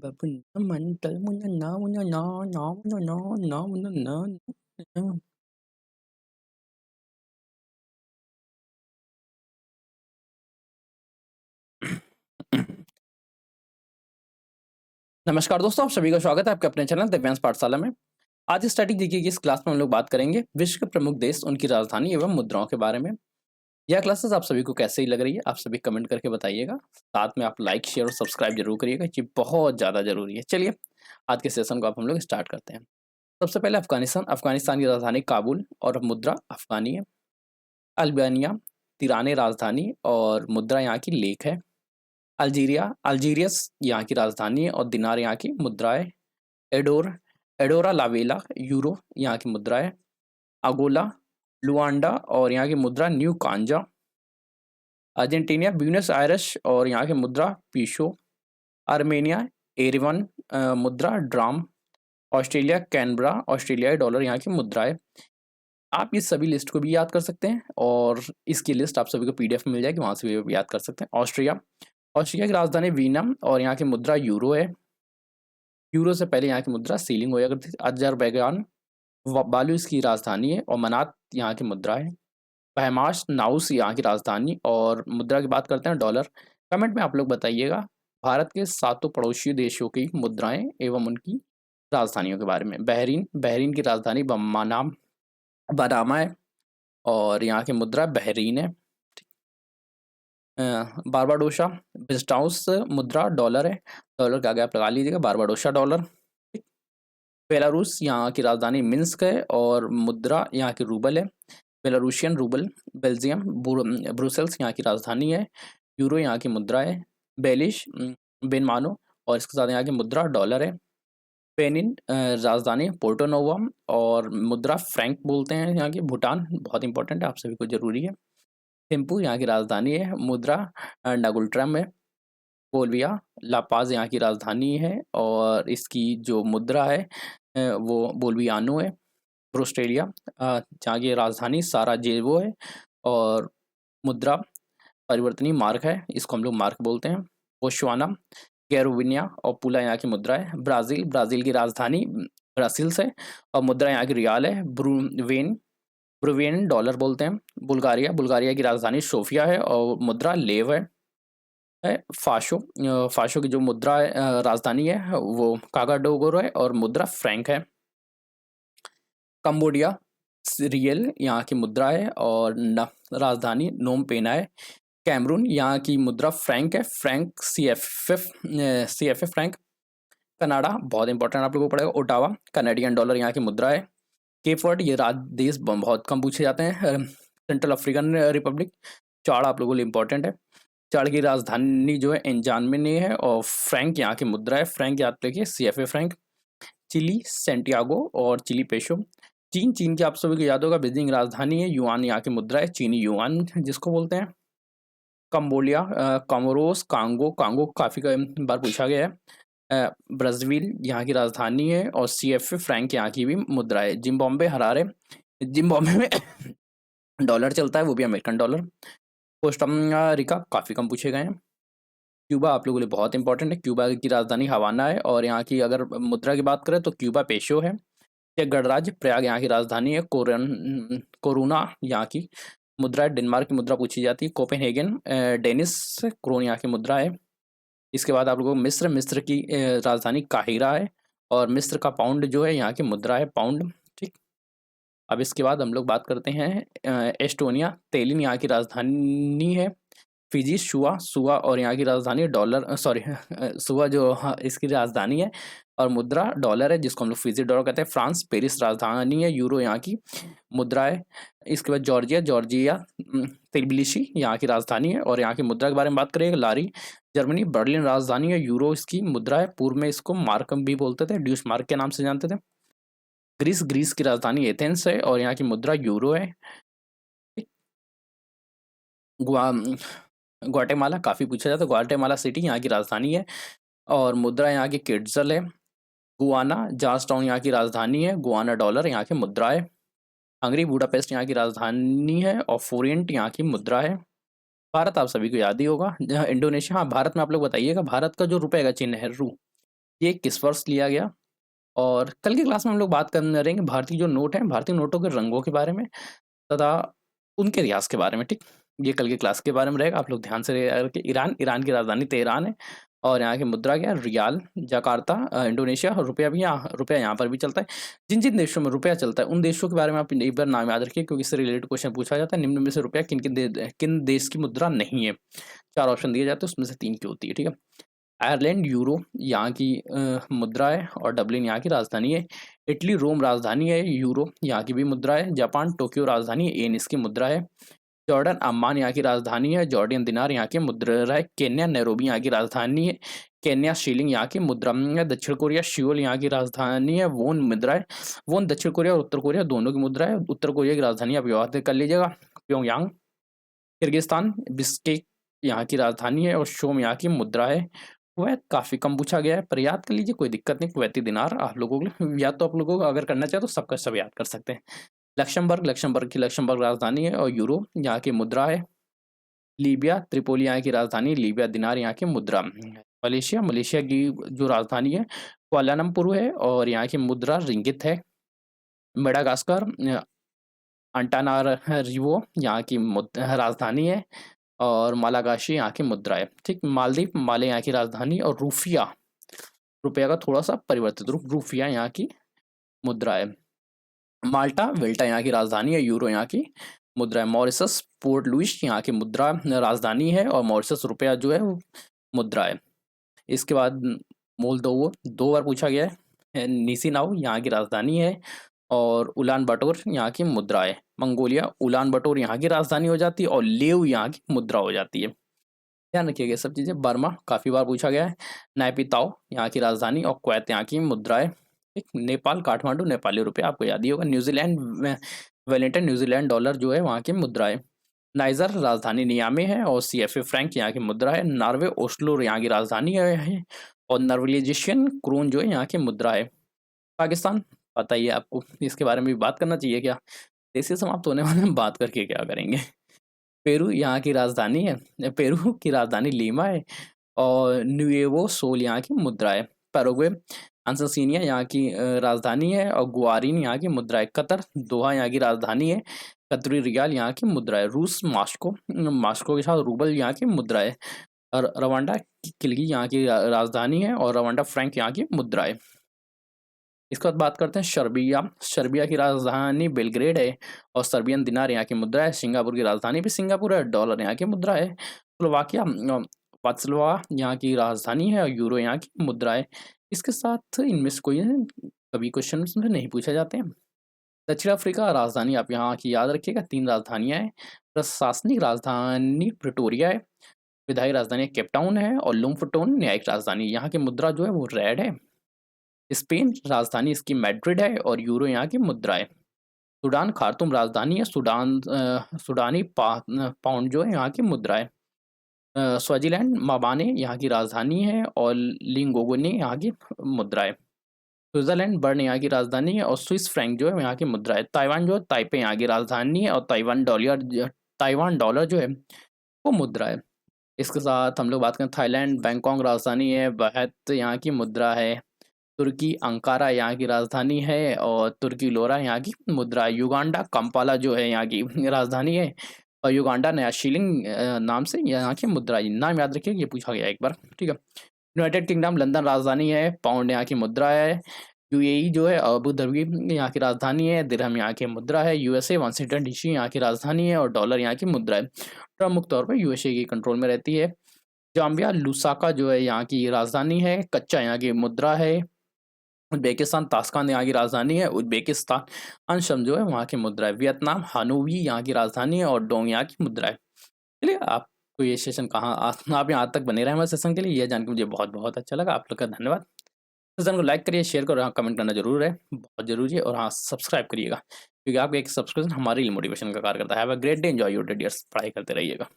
बाबू मंतल मुन्ना ना मुन्ना ना ना मुन्ना ना ना मुन्ना ना ना। नमस्कार दोस्तों, आप सभी का स्वागत है आपके अपने चैनल दिव्यांश पाठशाला में। आज स्टैटिक जीके की इस क्लास में हम लोग बात करेंगे विश्व के प्रमुख देश, उनकी राजधानी एवं मुद्राओं के बारे में। यह क्लासेस आप सभी को कैसे ही लग रही है, आप सभी कमेंट करके बताइएगा। साथ में आप लाइक, शेयर और सब्सक्राइब जरूर करिएगा, ये बहुत ज़्यादा जरूरी है। चलिए आज के सेशन को आप हम लोग स्टार्ट करते हैं। सबसे पहले अफगानिस्तान। अफगानिस्तान की राजधानी काबुल और मुद्रा अफगानी है। अल्बानिया, तिराने राजधानी और मुद्रा यहाँ की लेक है। अल्जीरिया, अल्जीरियस यहाँ की राजधानी है और दिनार यहाँ की मुद्रा है। एडोर, एडोरा लावेला यूरो यहाँ की मुद्रा है। अगोला, लुआंडा और यहाँ की मुद्रा न्यू कांजा। अर्जेंटीना, ब्यूनस आयरस और यहाँ की मुद्रा पीशो। आर्मेनिया, एरिवन मुद्रा ड्राम। ऑस्ट्रेलिया, कैनबरा, ऑस्ट्रेलियाई डॉलर यहाँ की मुद्रा है। आप इस सभी लिस्ट को भी याद कर सकते हैं और इसकी लिस्ट आप सभी को पीडीएफ में मिल जाएगी, वहाँ से भी याद कर सकते हैं। ऑस्ट्रिया, ऑस्ट्रिया की राजधानी वीना और यहाँ की मुद्रा यूरो है। यूरो से पहले यहाँ की मुद्रा सीलिंग होया करती थी। अजरबैजान, बालू इसकी राजधानी है और मनात यहाँ की मुद्रा है। बहमास, नाउस यहाँ की राजधानी और मुद्रा की बात करते हैं डॉलर। कमेंट में आप लोग बताइएगा भारत के सातों पड़ोसी देशों की मुद्राएं एवं उनकी राजधानियों के बारे में। बहरीन, बहरीन की राजधानी बनामा है और यहाँ की मुद्रा बहरीन है। बारबाडोसा, बिस्टाउस मुद्रा डॉलर है। डॉलर के आगे आप लगा लीजिएगा बारबाडोसा डॉलर। बेलारूस, यहाँ की राजधानी मिन्स्क है और मुद्रा यहाँ की रूबल है, बेलारूशियन रूबल। बेल्जियम, ब्रुसेल्स यहाँ की राजधानी है, यूरो यहाँ की मुद्रा है। बेलिश, बेनमानो और इसके साथ यहाँ की मुद्रा डॉलर है। पेनिन, राजधानी पोर्टो नोवो और मुद्रा फ्रैंक बोलते हैं यहाँ की। भूटान बहुत इंपॉर्टेंट है, आप सभी को जरूरी है। थिम्पू यहाँ की राजधानी है, मुद्रा नगुल्ट्रम है। बोलिविया, लापाज यहाँ की राजधानी है और इसकी जो मुद्रा है वो बोल्वियानो है। ऑस्ट्रेलिया, जहाँ की राजधानी साराजेवो है और मुद्रा परिवर्तनीय मार्क है, इसको हम लोग मार्क बोलते हैं। बोत्सवाना, गैरोविनिया और पुला यहाँ की मुद्रा है। ब्राज़ील, ब्राज़ील की राजधानी ब्रसिल्स है और मुद्रा यहाँ की रियाल है। ब्रुवेन डॉलर बोलते हैं। बुल्गारिया, बुल्गारिया की राजधानी सोफिया है और मुद्रा लेव है। फाशो की जो मुद्रा है राजधानी है वो कागाडोगोरो है और मुद्रा फ्रैंक है। कंबोडिया, रियल यहाँ की मुद्रा है और राजधानी नोम पेना है। कैमरून, यहाँ की मुद्रा फ्रैंक है, franc C F F franc. Canada बहुत इंपॉर्टेंट आप लोगों को पड़ेगा। ओटावा, कनाडियन डॉलर यहाँ की मुद्रा है। केप वर्ड, ये देश बहुत कम पूछे जाते हैं। Central African Republic. चाड़ आप लोगों के लिए इंपॉर्टेंट है। चाड़ की राजधानी जो है एंजानमे है और फ्रैंक यहाँ की मुद्रा है, फ्रैंक याद रखिए, CFA फ्रैंक। चिली, सेंटियागो और चिली पेशो। चीन, चीन की आप सभी को याद होगा बीजिंग राजधानी है। युआन यहाँ की मुद्रा है, चीनी युआन जिसको बोलते हैं। कंबोडिया, कमोरोस, कांगो, कांगो काफ़ी बार पूछा गया है। ब्राज़ील यहाँ की राजधानी है और CFA फ्रैंक यहाँ की भी मुद्रा है। जिम्बाब्वे, हरारे, जिम्बाब्वे में डॉलर चलता है, वो भी अमेरिकन डॉलर। कोस्टा रिका काफ़ी कम पूछे गए हैं। क्यूबा आप लोगों के लिए बहुत इंपॉर्टेंट है, क्यूबा की राजधानी हवाना है और यहाँ की अगर मुद्रा की बात करें तो क्यूबा पेशो है। ये गणराज्य प्रयाग यहाँ की राजधानी है। कोरोना यहाँ की मुद्रा है। डेनमार्क की मुद्रा पूछी जाती है। कोपेनहेगन, डेनिस क्रोन यहाँ की मुद्रा है। इसके बाद आप लोगों को मिस्र, मिस्र की राजधानी काहिरा है और मिस्र का पाउंड जो है यहाँ की मुद्रा है, पाउंड। ठीक, अब इसके बाद हम लोग बात करते हैं एस्टोनिया, तेलिन यहाँ की राजधानी है। फिजी, सुआ, सुआ और यहाँ की राजधानी डॉलर, सॉरी सुआ जो इसकी राजधानी है और मुद्रा डॉलर है, जिसको हम लोग फिजी डॉलर कहते हैं। फ्रांस, पेरिस राजधानी है, यूरो यहाँ की मुद्रा है। इसके बाद जॉर्जिया, जॉर्जिया तिबिलिसी यहाँ की राजधानी है और यहाँ की मुद्रा के बारे में बात करें लारी। जर्मनी, बर्लिन राजधानी है, यूरो इसकी मुद्रा है। पूर्व में इसको मार्क भी बोलते थे, ड्यूस मार्क के नाम से जानते थे। ग्रीस, ग्रीस की राजधानी एथेंस है और यहाँ की मुद्रा यूरो है। ग्वाटेमाला काफ़ी पूछा जाता है, ग्वाटेमाला सिटी यहाँ की राजधानी है और मुद्रा यहाँ की किट्जल है। गुआना, जॉर्ज टाउन यहाँ की राजधानी है, गुआना डॉलर यहाँ की मुद्रा है। हंगरी, बुडापेस्ट यहाँ की राजधानी है और फोरिएंट यहाँ की मुद्रा है। भारत आप सभी को याद ही होगा। इंडोनेशिया, हाँ भारत में आप लोग बताइएगा, भारत का जो रुपए का चिन्ह है रू, ये किस वर्ष लिया गया? और कल की क्लास में हम लोग बात करेंगे भारतीय जो नोट हैं, भारतीय नोटों के रंगों के बारे में तथा उनके इतिहास के बारे में, ठीक? ये कल की क्लास के बारे में रहेगा, आप लोग ध्यान से रखिए। ईरान की राजधानी तेहरान है और यहाँ की मुद्रा क्या है? रियाल। Jakarta Indonesia. रुपया यहाँ पर भी चलता है। जिन-जिन देशों में रुपया चलता है, उन देशों के बारे में आप एक बार नाम याद रखिए, क्योंकि इससे रिलेटेड क्वेश्चन पूछा जाता है। निम्न में से रुपया किन देश की मुद्रा नहीं है? 4 ऑप्शन दिए जाते हैं, उसमें से 3 की होती है, ठीक है? आयरलैंड यूरो यहाँ की मुद्रा है और डब्लिन यहाँ की राजधानी है। इटली रोम राजधानी है, यूरो यहाँ की भी मुद्रा है। जापान टोक्यो राजधानी है, येन इसकी मुद्रा है। जॉर्डन अम्मान यहाँ की राजधानी है, जॉर्डियन दिनार यहाँ की मुद्रा है। केन्या नैरोबी यहाँ की राजधानी है, केन्या शीलिंग यहाँ की मुद्रा है। दक्षिण कोरिया सियोल यहाँ की राजधानी है, वोन मुद्रा है। वोन दक्षिण कोरिया और उत्तर कोरिया दोनों की मुद्रा है। उत्तर कोरिया की राजधानी आप याद कर लीजिएगा, प्योंगयांग। किर्गिस्तान बिश्केक यहाँ की राजधानी है और शोम यहाँ की मुद्रा है। कुवैत काफ़ी कम पूछा गया है, पर याद कर लीजिए, कोई दिक्कत नहीं। कुवैती दिनार आप लोगों को या तो आप लोगों को अगर करना चाहे तो सबका सब याद कर सकते हैं। लक्समबर्ग राजधानी है और यूरो यहाँ की मुद्रा है। लीबिया त्रिपोली यहाँ की राजधानी, लीबिया दिनार यहाँ की मुद्रा। मलेशिया की जो राजधानी है कुआलालंपुर है और यहाँ की मुद्रा रिंगित है। मेडागास्कर अंटानारिवो यहाँ की राजधानी है और मालागाशी यहाँ की मुद्रा है, ठीक। मालदीव माले यहाँ की राजधानी और रुपया का थोड़ा सा परिवर्तित रूप रूफिया यहाँ की मुद्रा है। माल्टा वेल्टा यहाँ की राजधानी है, यूरो यहाँ की मुद्रा है। मॉरिशस पोर्ट लुइस यहाँ की मुद्रा राजधानी है और मॉरिशस रुपया जो है वो मुद्रा है। इसके बाद मोल्दोवो 2 बार पूछा गया है। निसिनाउ यहाँ की राजधानी है और उलान बटोर यहाँ की मुद्रा है। मंगोलिया उलान बटोर यहाँ की राजधानी हो जाती है और लेव यहाँ की मुद्रा हो जाती है। ध्यान रखिएगा सब चीज़ें। बर्मा काफ़ी बार पूछा गया है। नायपीताओ यहाँ की राजधानी और कुवैत यहाँ की मुद्रा है। एक नेपाल काठमांडू नेपाली रुपये आपको याद ही होगा। न्यूजीलैंड वेलिंगटन न्यूजीलैंड डॉलर जो है वहाँ की मुद्रा है। नाइजर राजधानी नियामे है और CFA फ्रैंक यहाँ की मुद्रा है। नॉर्वे ओस्लो यहाँ की राजधानी है और नॉर्वेजियन क्रोन जो है यहाँ की मुद्रा है। पाकिस्तान पता ही है आपको, इसके बारे में भी बात करना चाहिए क्या? देश समाप्त होने वाले में बात करके क्या करेंगे। पेरू यहाँ की राजधानी है, पेरू की राजधानी लीमा है और न्यूएवो सोल यहाँ की मुद्रा है। पैराग्वे अंससिनिया यहाँ की राजधानी है और गुआरिन यहाँ की मुद्रा है। कतर दोहा यहाँ की राजधानी है। कतरी रियाल यहाँ की मुद्रा है। रूस मास्को के साथ रूबल यहाँ की मुद्रा है। और रवांडा किल्गी यहाँ की राजधानी है और रवांडा फ्रैंक यहाँ की मुद्रा है। इसके बाद बात करते हैं सर्बिया की राजधानी बेलग्रेड है और सर्बियन दिनार यहाँ की मुद्रा है। सिंगापुर की राजधानी भी सिंगापुर है, डॉलर यहाँ की मुद्रा है। स्लोवाकिया वात्स्लावा यहाँ की राजधानी है और यूरो यहाँ की मुद्रा है। इसके साथ इनमें से कोई कभी क्वेश्चन में नहीं पूछे जाते हैं। दक्षिण अफ्रीका राजधानी आप यहाँ की याद रखिएगा, 3 राजधानियाँ हैं। प्रशासनिक राजधानी प्रिटोरिया है, विधायी राजधानी केपटाउन है और लुम्फटोन न्यायिक राजधानी। यहाँ की मुद्रा जो है वो रेड है। स्पेन राजधानी इसकी मैड्रिड है और यूरो यहाँ की मुद्रा है। सूडान खार्तूम राजधानी है, सूडानी पाउंड जो है यहाँ की मुद्रा है। स्वाजीलैंड माबाने यहाँ की राजधानी है और लिंगोगोनी यहाँ की मुद्रा है। स्विट्जरलैंड बर्न यहाँ की राजधानी है और स्विस फ्रैंक जो है यहाँ की मुद्रा है। ताइवान जो है ताइपे यहाँ की राजधानी है और ताइवान डॉलर जो है वो मुद्रा है। इसके साथ हम लोग बात करें थाईलैंड बैंकॉक राजधानी है, बहत यहाँ की मुद्रा है। तुर्की अंकारा यहाँ की राजधानी है और तुर्की लोरा यहाँ की मुद्रा है। युगांडा कंपाला जो है यहाँ की राजधानी है और युगांडा नया शिलिंग नाम से यहाँ की मुद्रा है। नाम याद रखिए, ये पूछा गया एक बार, ठीक है। यूनाइटेड किंगडम लंदन राजधानी है, पाउंड यहाँ की मुद्रा है। UAE जो है अबू धाबी यहाँ की राजधानी है, दिरहम यहाँ की मुद्रा है। USA वाशिंगटन DC यहाँ की राजधानी है और डॉलर यहाँ की मुद्रा है। प्रमुख तौर पर USA की कंट्रोल में रहती है। जाम्बिया लुसाका जो है यहाँ की राजधानी है, कच्चा यहाँ की मुद्रा है। उज्बेकिस्तान ताशकंद यहाँ की राजधानी है, उज्बेकिस्तान अंशम जो है वहाँ की मुद्रा है। वियतनाम हानोई यहाँ की राजधानी है और डोंग यहाँ की मुद्रा है। चलिए, आपको ये सेशन कहाँ आप यहाँ तक बने रहे हमारे सेशन के लिए, यह जानकर मुझे बहुत बहुत अच्छा लगा। आप लोग का धन्यवाद। सेशन को लाइक करिए, शेयर करो, हाँ कमेंट करना जरूर है, बहुत जरूरी है। और हाँ सब्सक्राइब करिएगा, क्योंकि आपका एक सब्सक्रिप्शन हमारे लिए मोटिवेशन का कार्य करता है। Have a great day, enjoy your day dears. पढ़ाई करते रहिएगा।